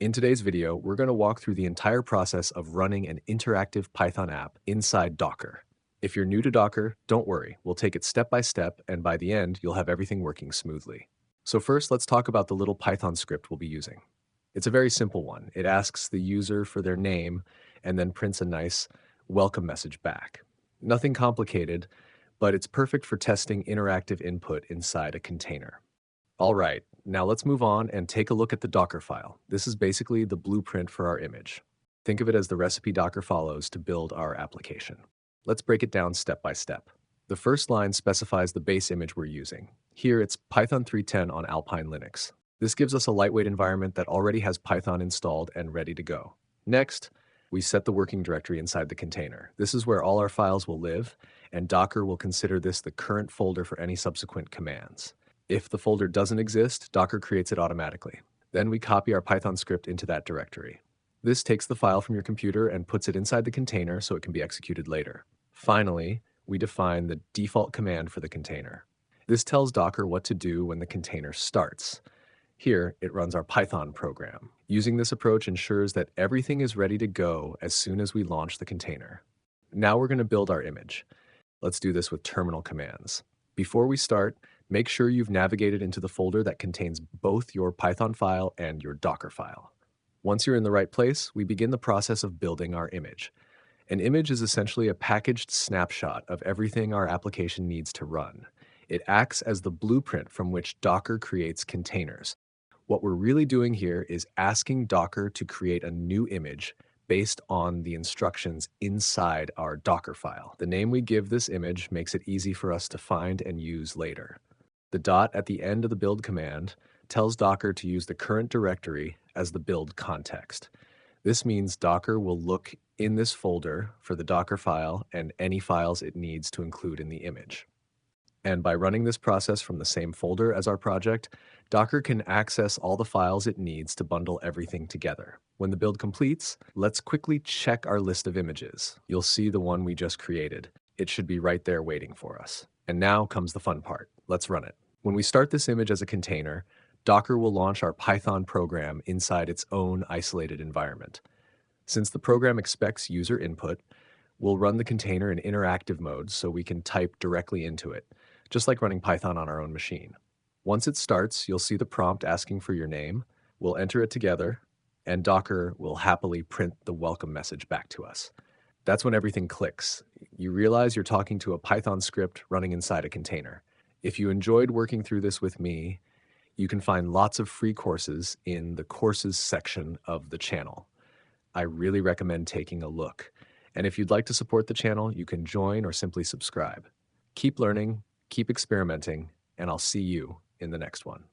In today's video, we're going to walk through the entire process of running an interactive Python app inside Docker. If you're new to Docker, don't worry, we'll take it step by step, and by the end, you'll have everything working smoothly. So first, let's talk about the little Python script we'll be using. It's a very simple one. It asks the user for their name and then prints a nice welcome message back. Nothing complicated, but it's perfect for testing interactive input inside a container. All right, now let's move on and take a look at the Docker file. This is basically the blueprint for our image. Think of it as the recipe Docker follows to build our application. Let's break it down step by step. The first line specifies the base image we're using. Here it's Python 3.10 on Alpine Linux. This gives us a lightweight environment that already has Python installed and ready to go. Next, we set the working directory inside the container. This is where all our files will live, and Docker will consider this the current folder for any subsequent commands. If the folder doesn't exist, Docker creates it automatically. Then we copy our Python script into that directory. This takes the file from your computer and puts it inside the container so it can be executed later. Finally, we define the default command for the container. This tells Docker what to do when the container starts. Here, it runs our Python program. Using this approach ensures that everything is ready to go as soon as we launch the container. Now we're going to build our image. Let's do this with terminal commands. Before we start, make sure you've navigated into the folder that contains both your Python file and your Docker file. Once you're in the right place, we begin the process of building our image. An image is essentially a packaged snapshot of everything our application needs to run. It acts as the blueprint from which Docker creates containers. What we're really doing here is asking Docker to create a new image based on the instructions inside our Docker file. The name we give this image makes it easy for us to find and use later. The dot at the end of the build command tells Docker to use the current directory as the build context. This means Docker will look in this folder for the Docker file and any files it needs to include in the image. And by running this process from the same folder as our project, Docker can access all the files it needs to bundle everything together. When the build completes, let's quickly check our list of images. You'll see the one we just created. It should be right there waiting for us. And now comes the fun part. Let's run it. When we start this image as a container, Docker will launch our Python program inside its own isolated environment. Since the program expects user input, we'll run the container in interactive mode so we can type directly into it, just like running Python on our own machine. Once it starts, you'll see the prompt asking for your name. We'll enter it together, and Docker will happily print the welcome message back to us. That's when everything clicks. You realize you're talking to a Python script running inside a container. If you enjoyed working through this with me, you can find lots of free courses in the courses section of the channel. I really recommend taking a look. And if you'd like to support the channel, you can join or simply subscribe. Keep learning, keep experimenting, and I'll see you in the next one.